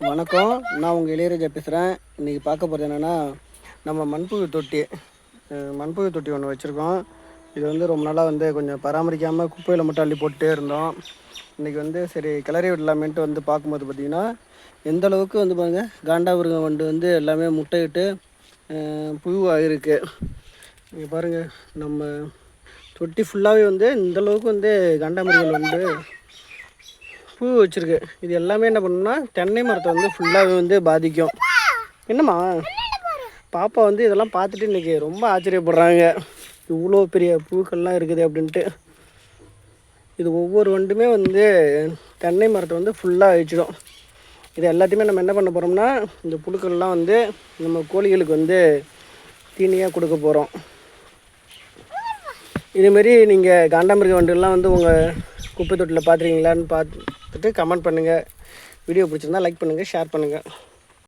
வணக்கம், நான் உங்கள் இளையராஜா பேசுகிறேன். இன்றைக்கி பார்க்க போகிறது என்னென்னா, நம்ம மண்புழு தொட்டி ஒன்று வச்சுருக்கோம். இது வந்து ரொம்ப நாளாக வந்து கொஞ்சம் பராமரிக்காமல் குப்பையில் மட்டும் அள்ளி போட்டுகிட்டே இருந்தோம். இன்றைக்கி வந்து சரி கிளறி விடலாமேன்ட்டு வந்து பார்க்கும்போது பார்த்திங்கன்னா, எந்த அளவுக்கு வந்து பாருங்கள், காண்டாமிருகம் வண்டு வந்து எல்லாமே முட்டையிட்டு புழுவாக இருக்குது. இங்கே பாருங்கள், நம்ம தொட்டி ஃபுல்லாகவே வந்து இந்தளவுக்கு வந்து காண்டாமிருகம் வந்து பூ வச்சுருக்கு. இது எல்லாமே என்ன பண்ணுன்னா, தென்னை மரத்தை வந்து ஃபுல்லாகவே வந்து பாதிக்கும். என்னம்மா பாப்பா வந்து இதெல்லாம் பார்த்துட்டு இன்றைக்கி ரொம்ப ஆச்சரியப்படுறாங்க, இவ்வளோ பெரிய பூக்கள்லாம் இருக்குது அப்படின்ட்டு. இது ஒவ்வொரு வண்டுமே வந்து தென்னை மரத்தை வந்து ஃபுல்லாக அழிச்சிடும். இது எல்லாத்தையுமே நம்ம என்ன பண்ண போகிறோம்னா, இந்த புழுக்கள்லாம் வந்து நம்ம கோழிகளுக்கு வந்து தீனியாக கொடுக்க போகிறோம். இதுமாரி நீங்கள் காண்டாமிருக வண்டுலாம் வந்து உங்கள் குப்பை தொட்டியில் பார்த்துருக்கீங்களான்னு பார்த்துட்டு கமெண்ட் பண்ணுங்கள். வீடியோ பிடிச்சிருந்தா லைக் பண்ணுங்கள், ஷேர் பண்ணுங்கள்.